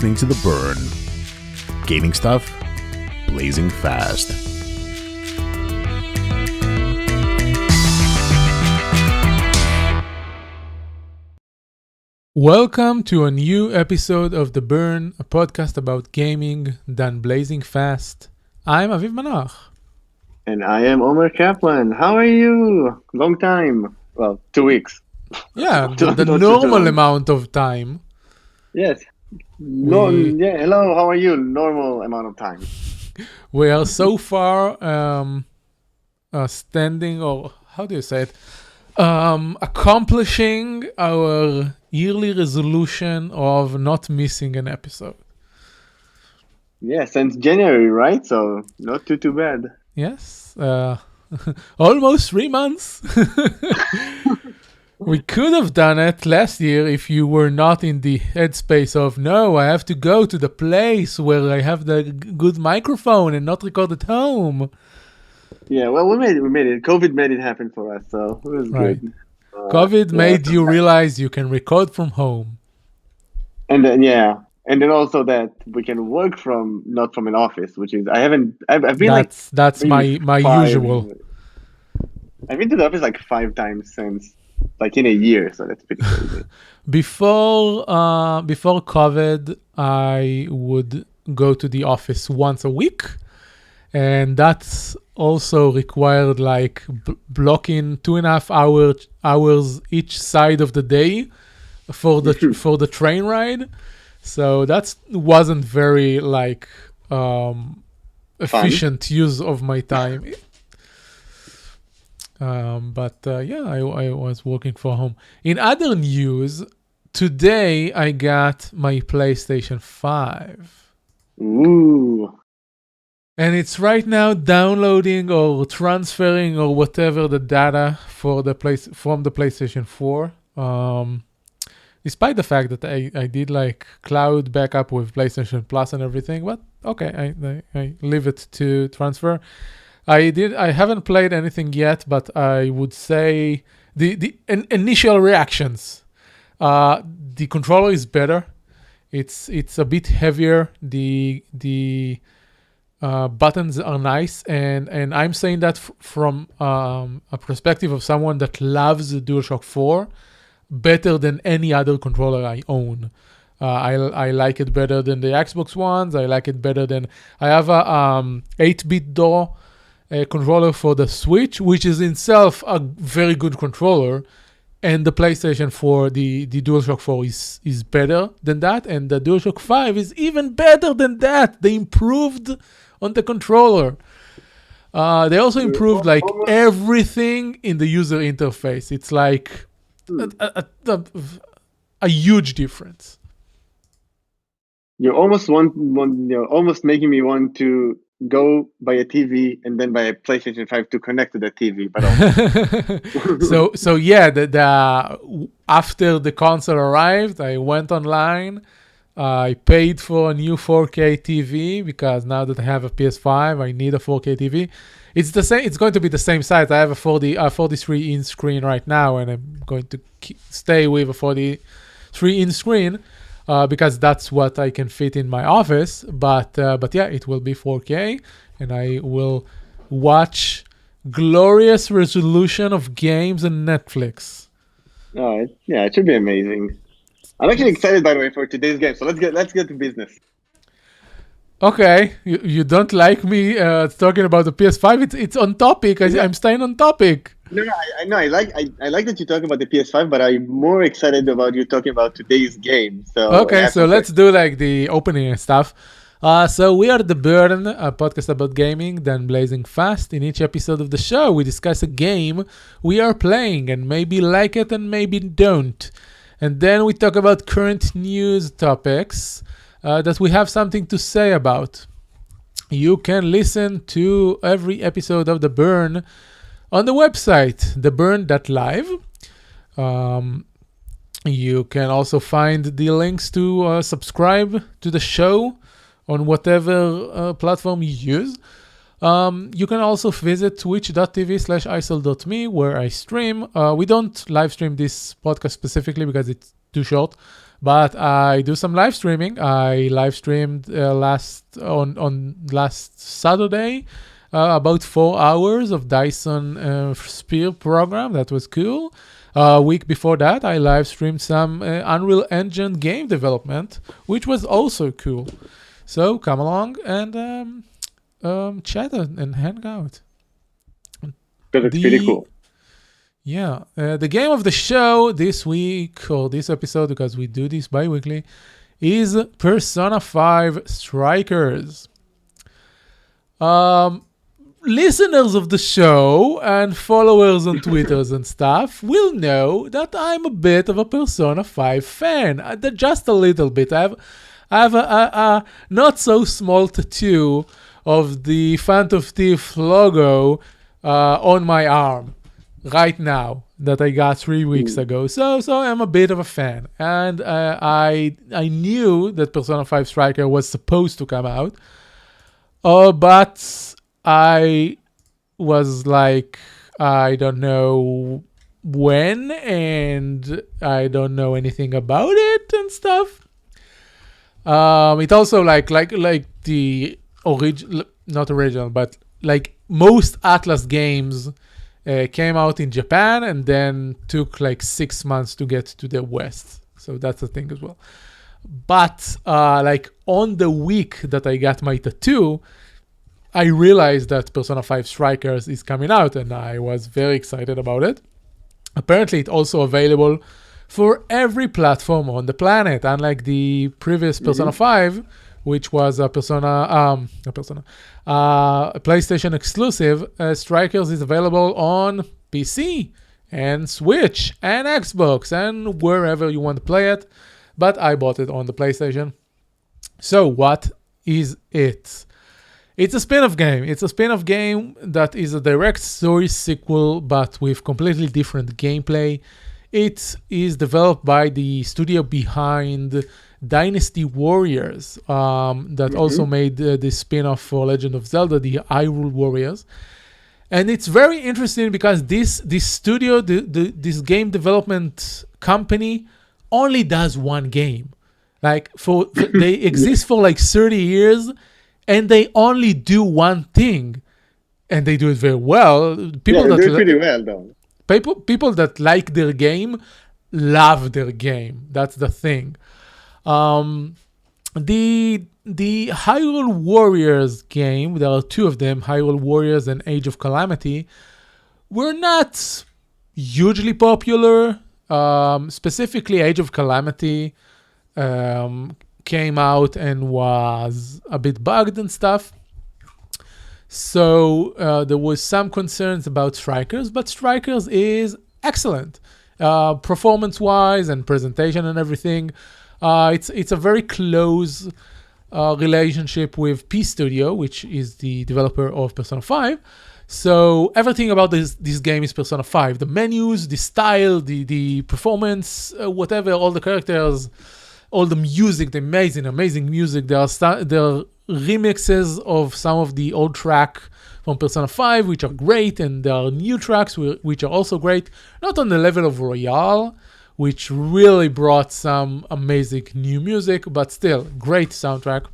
listening to The Burn. Gaming stuff, blazing fast. Welcome to a new episode of The Burn, a podcast about gaming done blazing fast. I'm Aviv Manoach. And I am Omer Kaplan. How are you? Long time. Well, 2 weeks. Yeah, the Don't normal amount of time. Yes. Yeah. Hello. How are you? Normal amount of time. We are so far standing, or how do you say it? Accomplishing our yearly resolution of not missing an episode. Yeah, since January, right? So not too bad. Yes, almost 3 months. We could have done it last year if you were not in the headspace of, no, I have to go to the place where I have the good microphone and not record at home. Yeah, well, we made it. COVID made it happen for us, so it was Right. good. COVID made you realize you can record from home. And then, and then also that we can work not from an office, which is, I've been That's maybe my usual. I've been to the office like 5 times since, like in a year, so that's pretty crazy. Before COVID, I would go to the office once a week, and that's also required like blocking 2.5 hours each side of the day for the train ride. So that wasn't very like efficient use of my time. I was working from home. In other news, today I got my PlayStation 5. Ooh. And it's right now downloading or transferring or whatever the data for from the PlayStation 4. Despite the fact that I did like cloud backup with PlayStation Plus and everything, but okay, I leave it to transfer. I haven't played anything yet, but I would say the initial reactions. The controller is better. It's a bit heavier. The buttons are nice, and I'm saying that from a perspective of someone that loves the DualShock 4 better than any other controller I own. I like it better than the Xbox ones. I like it better than I have a 8-bit DAW controller for the Switch, which is in itself a very good controller, and the PlayStation 4, the DualShock 4 is better than that, and the DualShock 5 is even better than that. They improved on the controller. They also improved like everything in the user interface. It's like a huge difference. You're almost you're almost making me want to go buy a TV and then buy a PlayStation 5 to connect to the TV. But so yeah, after the console arrived, I went online. I paid for a new 4K TV because now that I have a PS5, I need a 4K TV. It's the same. It's going to be the same size. I have a 43-inch screen right now, and I'm going to stay with a 43-inch screen because that's what I can fit in my office. But yeah, it will be 4K, and I will watch glorious resolution of games and Netflix. Oh, yeah, it should be amazing. I'm actually excited, by the way, for today's game. So let's get to business. Okay, you don't like me talking about the PS5? It's on topic. I'm staying on topic. No, I like that you talk about the PS5, but I'm more excited about you talking about today's game. So okay, so let's do like the opening and stuff. So we are The Burn, a podcast about gaming done blazing fast. In each episode of the show, we discuss a game we are playing and maybe like it and maybe don't. And then we talk about current news topics that we have something to say about. You can listen to every episode of The Burn on the website, theburn.live. You can also find the links to subscribe to the show on whatever platform you use. You can also visit twitch.tv/icel.me where I stream. We don't live stream this podcast specifically because it's too short. But I do some live streaming. I live streamed last Saturday about 4 hours of Dyson Sphere program. That was cool. A week before that, I live streamed some Unreal Engine game development, which was also cool. So come along and chat and hang out. That looks pretty cool. Yeah. The game of the show this week, or this episode, because we do this bi-weekly, is Persona 5 Strikers. Listeners of the show and followers on Twitters and stuff will know that I'm a bit of a Persona 5 fan. Just a little bit. I have a not so small tattoo of the Phantom Thief logo on my arm right now that I got 3 weeks ago. So I'm a bit of a fan. And I knew that Persona 5 Striker was supposed to come out. But I was like, I don't know when, and I don't know anything about it and stuff. It also like the not original, but like most Atlas games came out in Japan and then took like 6 months to get to the West. So that's the thing as well. But like on the week that I got my tattoo, I realized that Persona 5 Strikers is coming out, and I was very excited about it. Apparently, it's also available for every platform on the planet, unlike the previous Persona 5, which was a PlayStation exclusive. Strikers is available on PC and Switch and Xbox and wherever you want to play it, but I bought it on the PlayStation. So what is it? It's a spin-off game. It's a spin-off game that is a direct story sequel, but with completely different gameplay. It is developed by the studio behind Dynasty Warriors, that also made the spin-off for Legend of Zelda, the Hyrule Warriors. And it's very interesting because this studio, this game development company, only does one game. Like they exist for like 30 years. And they only do one thing, and they do it very well. People they do it pretty well, though. People that like their game love their game. That's the thing. The Hyrule Warriors game, there are 2 of them, Hyrule Warriors and Age of Calamity, were not hugely popular. Specifically, Age of Calamity came out and was a bit bugged and stuff. So there was some concerns about Strikers, but Strikers is excellent. Performance-wise and presentation and everything. It's a very close relationship with P Studio, which is the developer of Persona 5. So everything about this game is Persona 5. The menus, the style, the performance, whatever, all the characters, all the music, the amazing music. There are remixes of some of the old track from Persona 5, which are great, and there are new tracks which are also great. Not on the level of Royale, which really brought some amazing new music, but still, great soundtrack.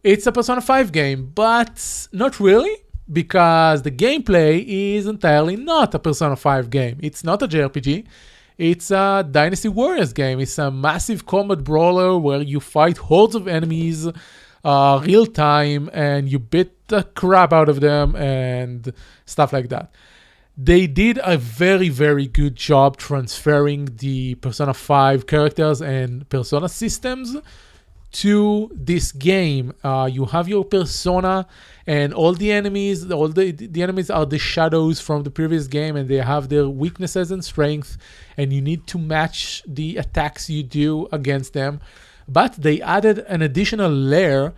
It's a Persona 5 game, but not really, because the gameplay is entirely not a Persona 5 game. It's not a JRPG. It's a Dynasty Warriors game. It's a massive combat brawler where you fight hordes of enemies real time and you beat the crap out of them and stuff like that. They did a very, very good job transferring the Persona 5 characters and Persona systems to this game. You have your persona, and all the enemies, the enemies are the shadows from the previous game, and they have their weaknesses and strengths, and you need to match the attacks you do against them. But they added an additional layer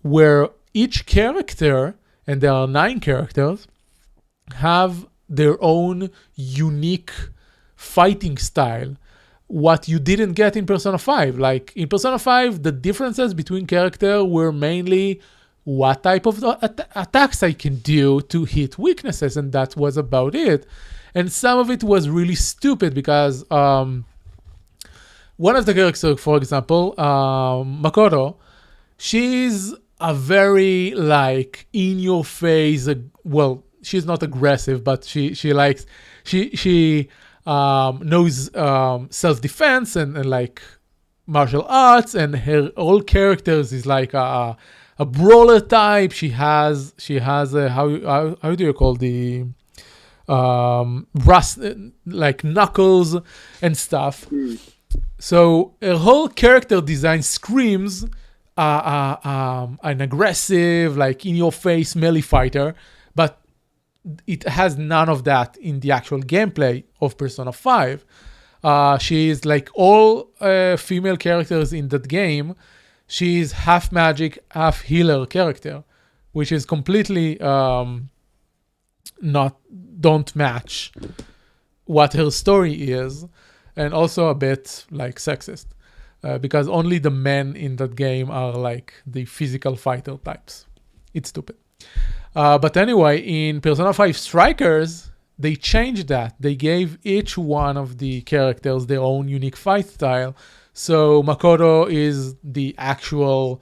where each character, and there are 9 characters, have their own unique fighting style. What you didn't get in Persona 5. Like in Persona 5, the differences between characters were mainly what type of attacks I can do to hit weaknesses, and that was about it. And some of it was really stupid because one of the characters, for example, Makoto, she's a very like in your face. Well, she's not aggressive, but she likes she knows self defense and like martial arts, and her all characters is like a brawler type. She has a how do you call the rust, like knuckles and stuff. So her whole character design screams an aggressive, like in your face melee fighter, but it has none of that in the actual gameplay of Persona 5. She is like all female characters in that game. She's half magic, half healer character, which is completely don't match what her story is, and also a bit like sexist, because only the men in that game are like the physical fighter types. It's stupid. But anyway, in Persona 5 Strikers, they changed that. They gave each one of the characters their own unique fight style. So Makoto is the actual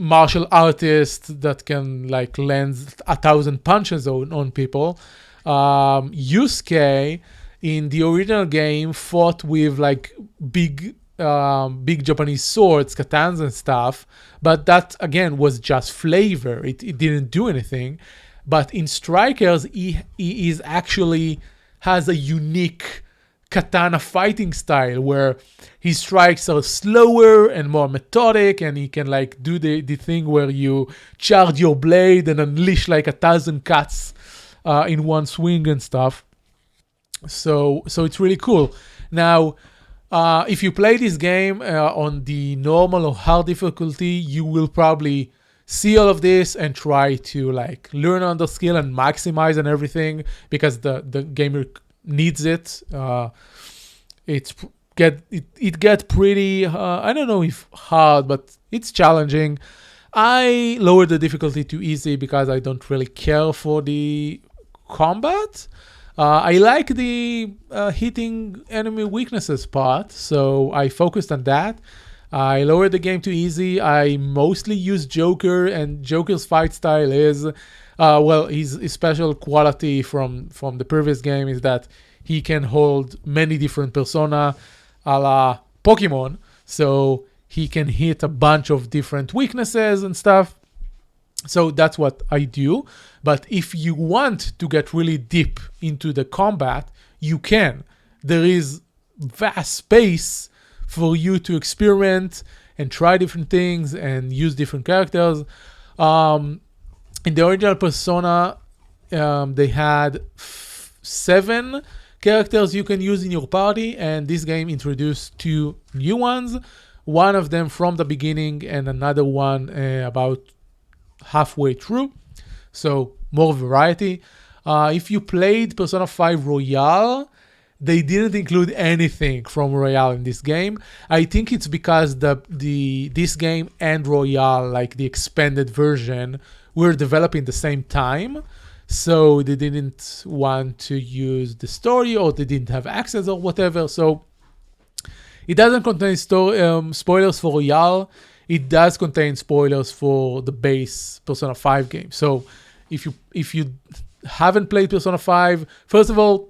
martial artist that can like land 1,000 punches on people. Yusuke in the original game fought with like big Japanese swords, katanas and stuff, but that again was just flavor. It didn't do anything. But in Strikers, he is actually has a unique katana fighting style where his strikes are slower and more methodic, and he can like do the thing where you charge your blade and unleash like 1,000 cuts in one swing and stuff. So it's really cool. Now, if you play this game on the normal or hard difficulty, you will probably see all of this and try to like learn on the skill and maximize and everything, because the gamer needs it. It get pretty I don't know if hard, but it's challenging. I lowered the difficulty to easy because I don't really care for the combat. I like the hitting enemy weaknesses part, so I focused on that. I lowered the game to easy. I mostly use Joker, and Joker's fight style is, his special quality from the previous game is that he can hold many different persona a la Pokemon, so he can hit a bunch of different weaknesses and stuff. So that's what I do. But if you want to get really deep into the combat, you can. There is vast space for you to experiment and try different things and use different characters. In the original Persona, they had 7 characters you can use in your party, and this game introduced 2 new ones. One of them from the beginning and another one about halfway through. So more variety. If you played Persona 5 Royale, they didn't include anything from Royale in this game. I think it's because this game and Royale, like the expanded version, were developed in the same time. So they didn't want to use the story, or they didn't have access or whatever. So it doesn't contain spoilers for Royale. It does contain spoilers for the base Persona 5 game. So if you haven't played Persona 5, first of all,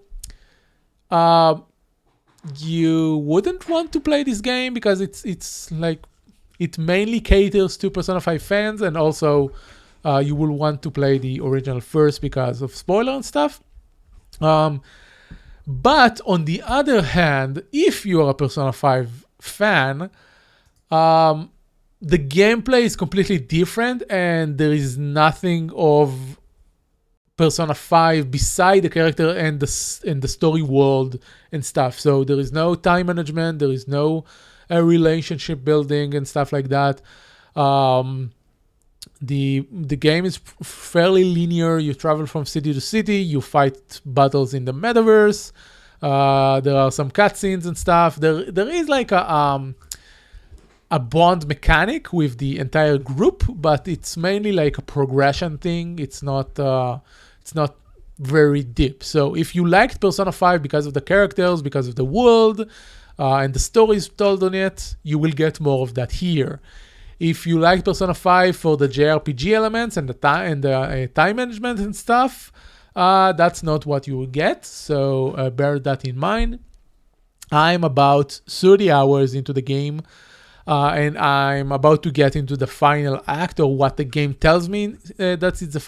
you wouldn't want to play this game because it's like it mainly caters to Persona 5 fans, and also you will want to play the original first because of spoiler and stuff. But on the other hand, if you are a Persona 5 fan, the gameplay is completely different, and there is nothing of Persona 5 beside the character and the story world and stuff. So there is no time management, there is no relationship building and stuff like that. The game is fairly linear. You travel from city to city, you fight battles in the metaverse. There are some cutscenes and stuff. There is like a bond mechanic with the entire group, but it's mainly like a progression thing. It's not very deep. So if you liked Persona 5 because of the characters, because of the world, and the story is told on it, you will get more of that here. If you like Persona 5 for the JRPG elements and the time management and stuff, that's not what you will get. So bear that in mind. I'm about 30 hours into the game, and I'm about to get into the final act, or what the game tells me that it's the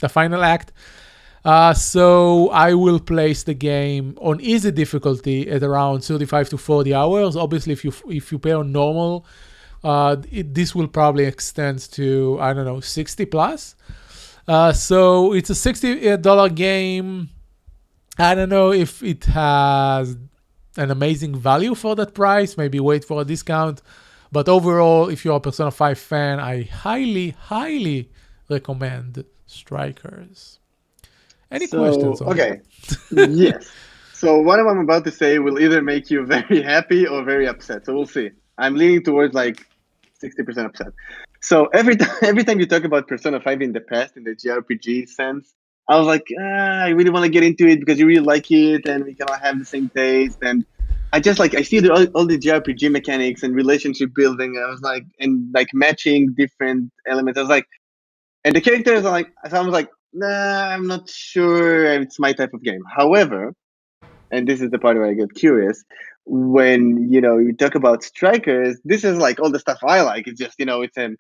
final act. So I will place the game on easy difficulty at around 35 to 40 hours. Obviously, if you play on normal, this will probably extend to, I don't know, 60 plus. So it's a $60 game. I don't know if it has an amazing value for that price. Maybe wait for a discount. But overall, if you're a Persona 5 fan, I highly, highly recommend Strikers. Any questions on okay. Yes. So what I'm about to say will either make you very happy or very upset. So we'll see. I'm leaning towards like 60% upset. So every time you talk about Persona 5 in the past, in the JRPG sense, I was like, I really want to get into it because you really like it and we cannot have the same taste. And I just I see all the JRPG mechanics and relationship building. I was like, and like matching different elements. I was like, and the characters are like, so I was like, nah, I'm not sure it's my type of game. However, and this is the part where I get curious, when you talk about Strikers, this is like all the stuff I like. It's just it's a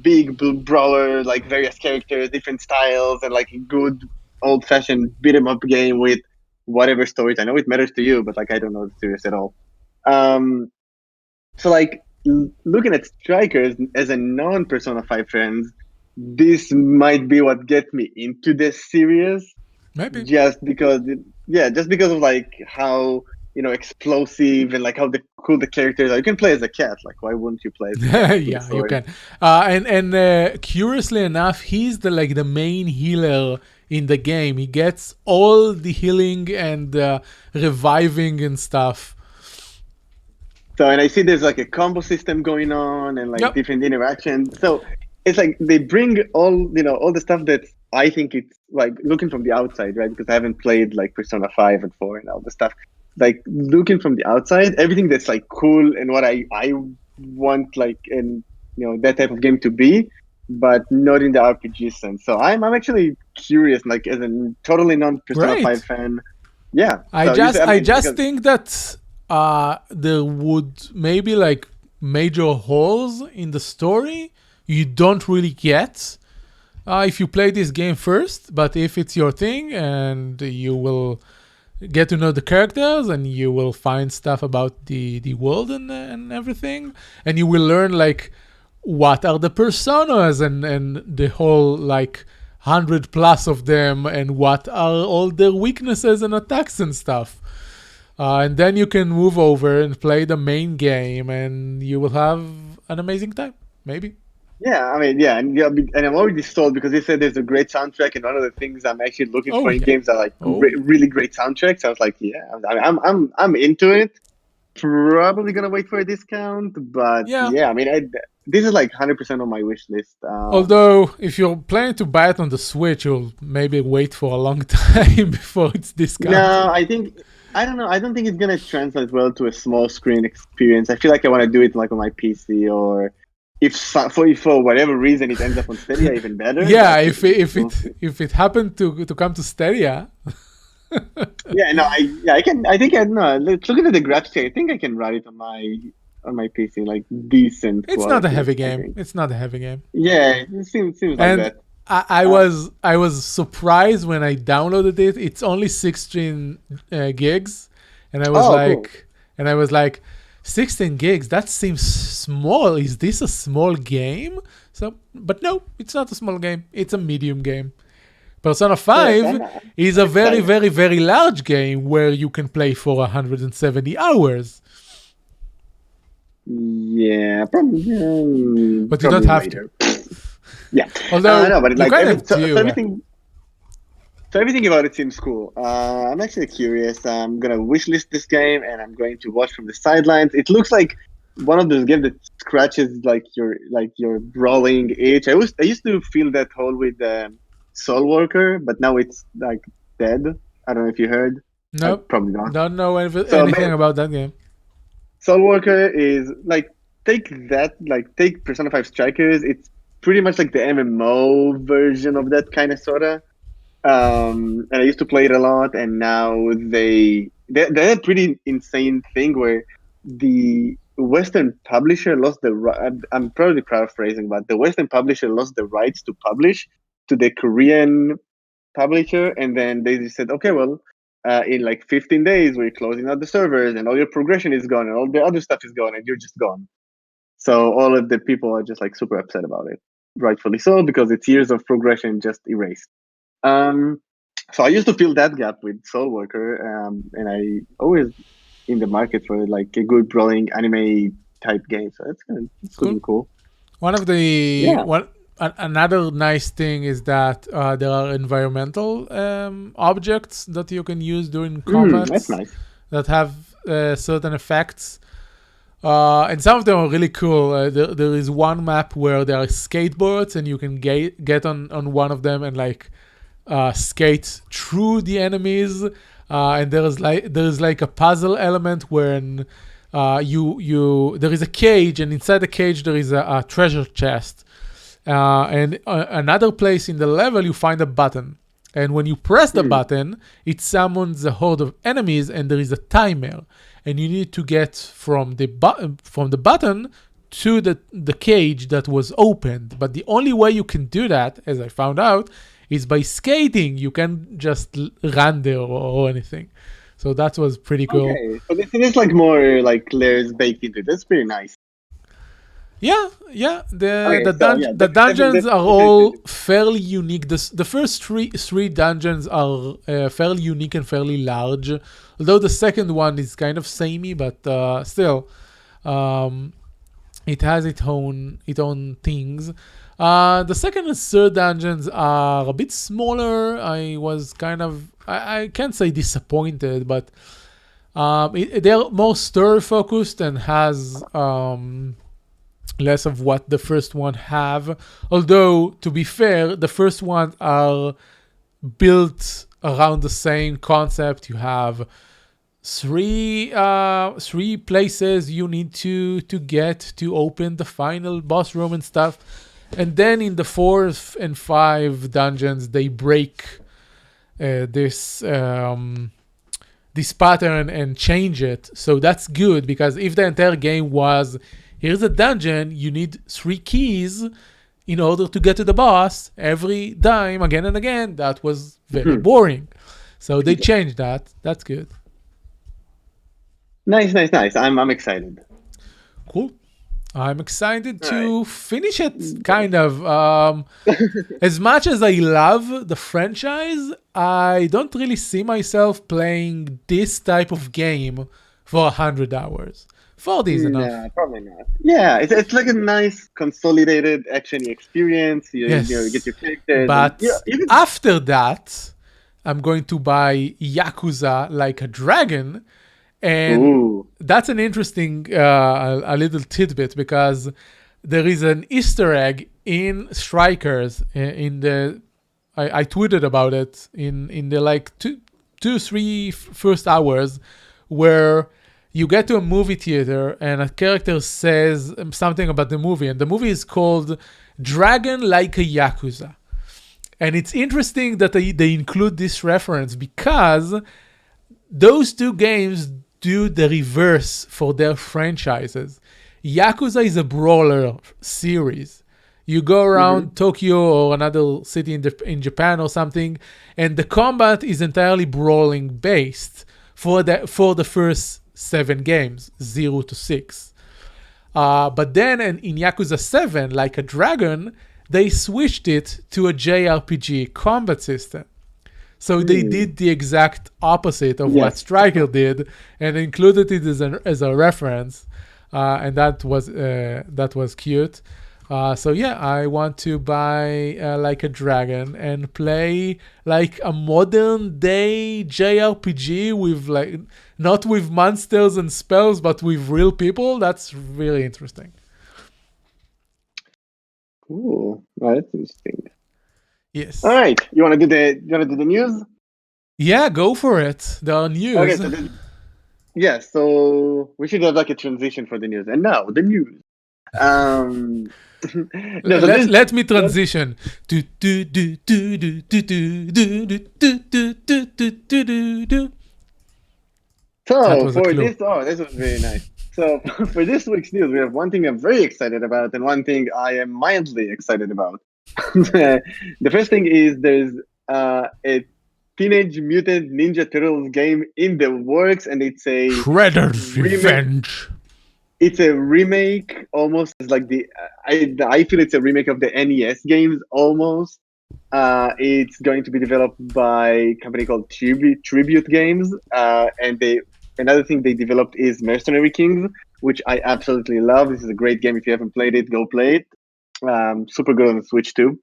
big brawler, like various characters, different styles, and like a good old-fashioned beat 'em up game with whatever stories. I know it matters to you, but like I don't know the series at all. So like looking at Strikers as a non-Persona 5 fan, this might be what gets me into this series. Maybe. Just because of like how explosive and like how cool the characters are. You can play as a cat. Like, why wouldn't you play as a cat? Yeah, you can. And curiously enough, he's the main healer in the game. He gets all the healing and reviving and stuff. So, and I see there's like a combo system going on and like different interactions. So it's like they bring all the stuff that I think it's like looking from the outside, right? Because I haven't played like Persona 5 and 4 and all the stuff. Like looking from the outside, everything that's like cool and what I want like in that type of game to be, but not in the RPG sense. So I'm actually curious, like as a totally non Persona 5 fan. Yeah. I just think that there would maybe like major holes in the story you don't really get if you play this game first, but if it's your thing and you will get to know the characters and you will find stuff about the world and everything, and you will learn like what are the personas and the whole like 100 plus of them and what are all their weaknesses and attacks and stuff. And then you can move over and play the main game and you will have an amazing time, maybe. Yeah, I mean, and I'm already sold because they said there's a great soundtrack, and one of the things I'm actually looking for in games are like really great soundtracks. I was like, yeah, I'm into it. Probably gonna wait for a discount, but yeah I mean, this is like 100% on my wish list. Although, if you're planning to buy it on the Switch, you'll maybe wait for a long time before it's discounted. No, I don't know. I don't think it's gonna translate well to a small screen experience. I feel like I want to do it like on my PC or. If for whatever reason it ends up on Stadia, even better. Yeah, if it happened to come to Stadia. I can. I think looking at the graphics, I think I can run it on my PC like decent. It's not a heavy game. It's not a heavy game. Yeah, it seems like that. I was surprised when I downloaded it. It's only 16 gigs, and I was like. 16 gigs, that seems small. Is this a small game? But no, it's not a small game. It's a medium game. Persona 5 is a very, very, very large game where you can play for 170 hours. Yeah, probably. But you don't have to. Yeah. Although, no, but like everything. So everything about it seems cool. I'm actually curious. I'm gonna wishlist this game, and I'm going to watch from the sidelines. It looks like one of those games that scratches like your brawling itch. I used to feel that hole with Soul Worker, but now it's like dead. I don't know if you heard. No, probably not. Don't know anything about that game. Soul Walker is like take Persona 5 Strikers. It's pretty much like the MMO version of that kind of sorta. And I used to play it a lot, and now they had a pretty insane thing where the Western publisher lost I'm probably paraphrasing, but the Western publisher lost the rights to publish to the Korean publisher, and then they just said, okay, well, in like 15 days, we're closing out the servers, and all your progression is gone, and all the other stuff is gone, and you're just gone. So all of the people are just like super upset about it, rightfully so, because it's years of progression just erased. Um, so I used to fill that gap with Soul Worker, and I always in the market for like a good brawling anime type game. So it's good. It's Cool. cool. One of the Yeah. another nice thing is that there are environmental objects that you can use during combat That's nice. that have certain effects. And some of them are really cool. There is one map where there are skateboards, and you can get on one of them and like skate through the enemies. And there's like a puzzle element when there is a cage, and inside the cage there is a treasure chest. And another place in the level you find a button. And when you press the button, it summons a horde of enemies, and there is a timer. And you need to get from the button to the cage that was opened. But the only way you can do that, as I found out, is by skating. You can just run there or anything. So that was pretty cool. Okay, so there's like more like layers baked into it. That's pretty nice. Yeah. The that's dungeons are all fairly unique. The first three dungeons are fairly unique and fairly large. Although the second one is kind of samey, but still, it has its own things. The second and third dungeons are a bit smaller. I was I can't say disappointed, but they're more story focused and has less of what the first one have. Although, to be fair, the first ones are built around the same concept. You have three places you need to get to open the final boss room and stuff. And then in the 4th and 5 dungeons, they break this pattern and change it. So that's good, because if the entire game was, here's a dungeon, you need 3 keys in order to get to the boss every time, again and again, that was very boring. So they changed that. That's good. Nice. I'm excited. Cool. I'm excited to finish it, kind of. As much as I love the franchise, I don't really see myself playing this type of game for 100 hours. 40 is enough. No, probably not. Yeah, it's like a nice consolidated action experience. You get your characters. But after that, I'm going to buy Yakuza Like a Dragon. And that's an interesting a little tidbit, because there is an Easter egg in Strikers in the I tweeted about it in the like 2-3 first hours, where you get to a movie theater and a character says something about the movie, and the movie is called Dragon Like a Yakuza. And it's interesting that they include this reference, because those two games do the reverse for their franchises. Yakuza is a brawler series. You go around Tokyo or another city in Japan or something, and the combat is entirely brawling based for the first 7 games, 0 to 6. But then in Yakuza 7, Like a Dragon, they switched it to a JRPG combat system. So they did the exact opposite of what Striker did, and included it as a reference, and that was cute. So yeah, I want to buy Like a Dragon and play like a modern day JRPG with like not with monsters and spells, but with real people. That's really interesting. Cool. Oh, that's interesting. Yes. All right. You want to do the news? Yeah, go for it. There are news. Okay. Yeah, so we should have like a transition for the news. And now the news. Um, no, so this Let me transition. Do, do, do, do, do, do, do, do, do, do, do, do, do, do, do. That so was a for clue. this, oh, this was very nice. So for this week's news, we have one thing I'm very excited about and one thing I am mildly excited about. The first thing is there's a Teenage Mutant Ninja Turtles game in the works, and it's a Shredder's remake. Revenge. It's a remake, almost as like I feel it's a remake of the NES games almost. It's going to be developed by a company called Tribute Games, and another thing they developed is Mercenary Kings, which I absolutely love. This is a great game. If you haven't played it, go play it. Super good on the Switch too.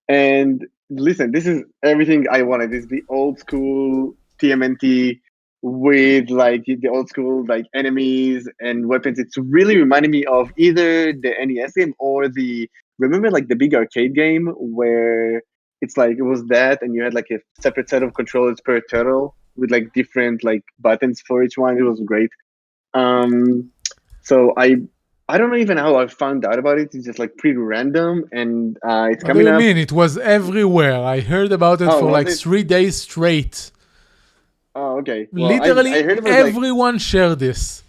And listen, this is everything I wanted. This is the old school TMNT with like the old school like enemies and weapons. It's really reminding me of either the NES game or remember like the big arcade game where it's like it was that and you had like a separate set of controllers per turtle with like different like buttons for each one. It was great. Um so I don't know even how I found out about it. It's just like pretty random, and it's What do coming you up. mean? It was everywhere. I heard about it Oh, for was like it? 3 days straight. Oh, okay. Well, I Literally heard about like. everyone shared this.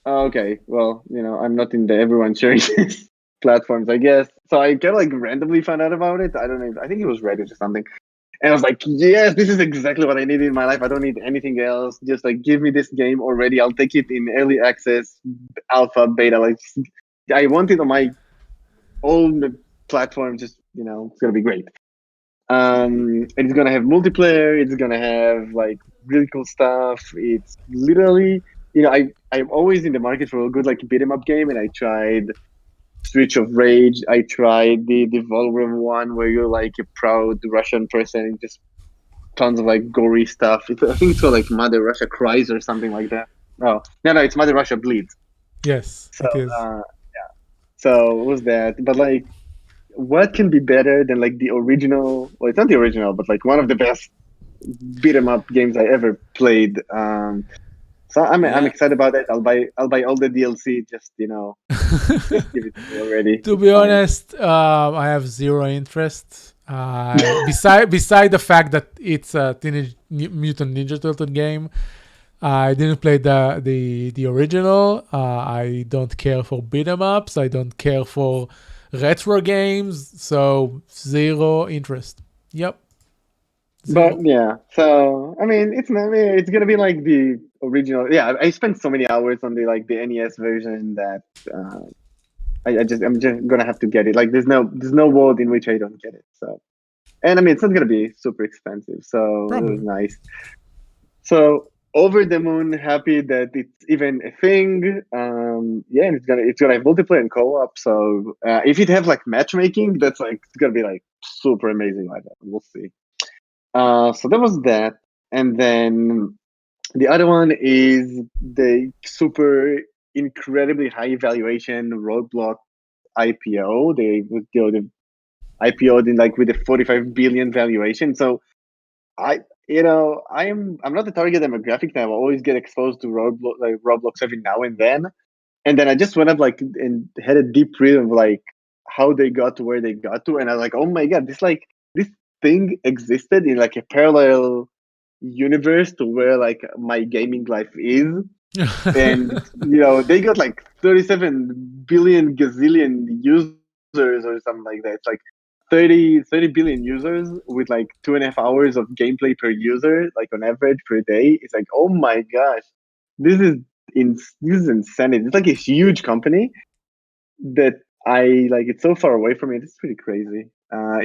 Oh, okay. Well, I'm not in the everyone sharing this platforms, I guess. So I kind of like randomly found out about it. I don't know. I think it was Reddit or something. And I was like, yes, this is exactly what I need in my life. I don't need anything else. Just like give me this game already. I'll take it in early access, alpha, beta. Like I want it on my own platform. Just it's gonna be great. And it's gonna have multiplayer. It's gonna have like really cool stuff. It's literally, I'm always in the market for a good like beat 'em up game, and I tried Switch of Rage. I tried the Volrum one where you're like a proud Russian person and just tons of like gory stuff. I think it's called like Mother Russia Cries or something like that. Oh no, it's Mother Russia Bleeds. Yes, So it is. so it was that, but like what can be better than like the original? Well, it's not the original, but like one of the best beat 'em up games I ever played. So I'm Yeah. excited about it. I'll buy all the DLC. Just give it to me already. To It's be fine. honest, I have zero interest. Beside the fact that it's a Teenage Mutant Ninja Turtle game, I didn't play the original. I don't care for beat 'em ups. I don't care for retro games. So zero interest. Yep, But zero. yeah, so I mean, it's gonna be like the original. Yeah, I spent so many hours on the NES version that uh, I'm just gonna have to get it. Like there's no world in which I don't get it. So and I mean, it's not gonna be super expensive, so it was Probably. nice. So over the moon, happy that it's even a thing. Yeah, and it's gonna have multiplayer and co-op. So if it have like matchmaking, that's like it's gonna be like super amazing like that. We'll see. So that was that, and then the other one is the super incredibly high valuation Roblox IPO. They IPO'd in like with a 45 billion valuation. So I, I'm not the target demographic now. I always get exposed to Roblox every now and then I just went up like and had a deep read of like how they got to where they got to, and I was like, oh my god, this thing existed in like a parallel universe to where like my gaming life is, and they got like 37 billion gazillion users or something like that. It's like 30 billion users with like 2.5 hours of gameplay per user, like on average per day. It's like, oh my gosh, this is this is insanity. It's like a huge company that I like. It's so far away from it. It's pretty crazy.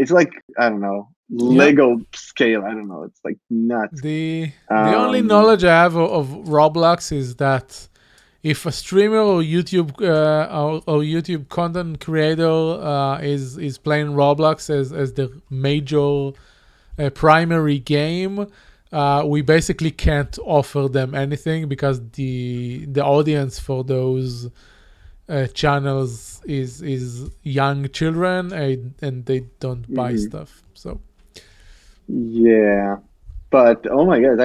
It's like I don't know, Yep. Lego scale. I don't know. It's like nuts. The only Um, knowledge I have of Roblox is that if a streamer or YouTube content creator is playing Roblox as the major primary game, we basically can't offer them anything because the audience for those channels is young children and they don't buy mhm. stuff. So Yeah. But oh my god,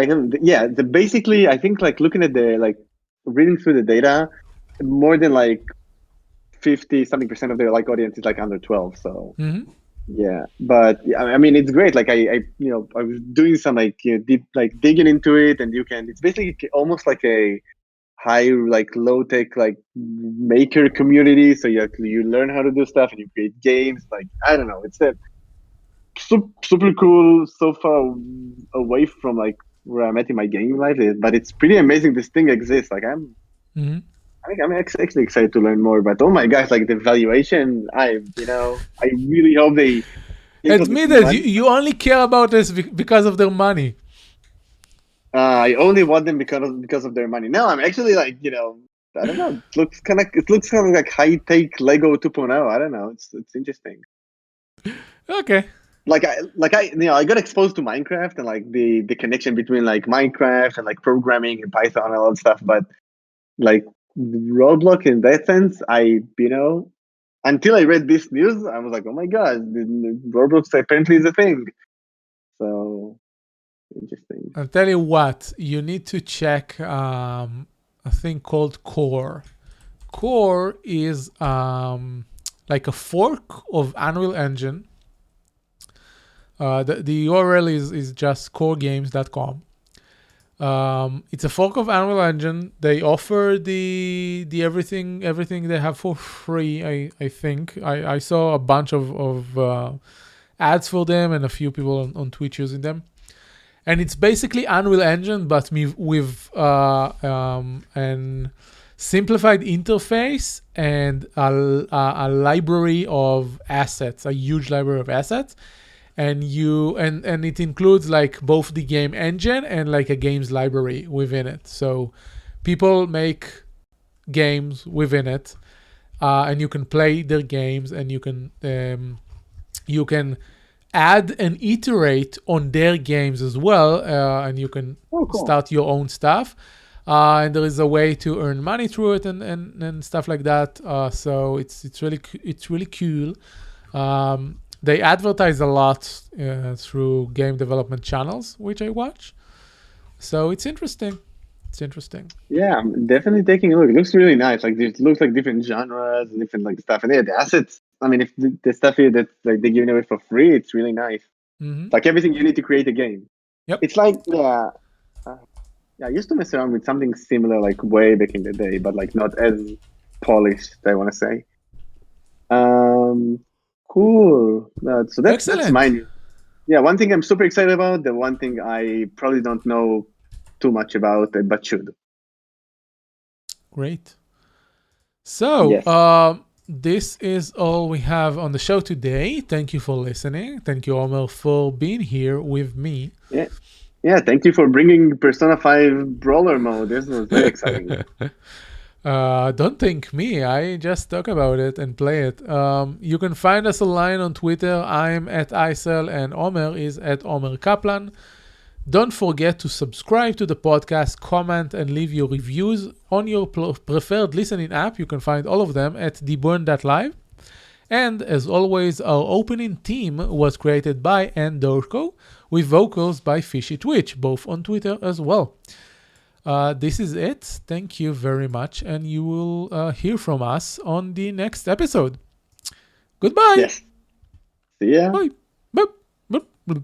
basically I think like looking at the like reading through the data, more than like 50 something percent of their like audience is like under 12. So Mm-hmm. yeah, but I mean it's great. Like I I was doing some like deep like digging into it, and it's basically almost like a high like low tech like maker community. So you learn how to do stuff and you create games. Like I don't know, it's a super cool. So far away from like where I'm at in my gaming life, but it's pretty amazing this thing exists. Like Mm-hmm. I think I'm actually excited to learn more. But oh my gosh, like the valuation, I really hope they think of this Admit it, money. you only care about this because of their money. I only want them because of their money. No, I'm actually like I don't know. It looks kind of like high tech Lego 2.0. I don't know. It's interesting. Okay. I got exposed to Minecraft and like the connection between like Minecraft and like programming and Python and all that stuff. But like Roblox in that sense, until I read this news, I was like, oh my god, Roblox apparently is a thing. So interesting. I'll tell you what, you need to check a thing called Core. Core is like a fork of Unreal Engine. The URL is just coregames.com. It's a fork of Unreal Engine. They offer the everything they have for free. I think I saw a bunch of ads for them and a few people on Twitch using them. And it's basically Unreal Engine, but with an simplified interface and a library of assets, a huge library of assets. And it includes like both the game engine and like a games library within it. So people make games within it, and you can play their games, and you can add and iterate on their games as well, and you can start your own stuff. And there is a way to earn money through it and stuff like that. So it's really cool. They advertise a lot through game development channels, which I watch. So it's interesting. Yeah, I'm definitely taking a look. It looks really nice. Like it looks like different genres and different like stuff. And yeah, the assets. I mean, if the stuff here that like they're giving away for free, it's really nice. Mm-hmm. It's like everything you need to create a game. Yep. It's like I used to mess around with something similar like way back in the day, but like not as polished. I want to say. Cool. So that's mine. Yeah, one thing I'm super excited about. The one thing I probably don't know too much about, but should. Great. So, yes. This is all we have on the show today. Thank you for listening. Thank you, Omer, for being here with me. Yeah. Thank you for bringing Persona 5 Brawler mode. This was very exciting. Don't thank me. I just talk about it and play it. You can find us online on Twitter. I'm at Icel and Omer is at Omer Kaplan. Don't forget to subscribe to the podcast, comment, and leave your reviews on your preferred listening app. You can find all of them at deburn.live. And as always, our opening theme was created by Ann Dorko with vocals by Fishy Twitch, both on Twitter as well. This is it. Thank you very much. And you will hear from us on the next episode. Goodbye. Yes. See ya. Bye. Bye. Bye.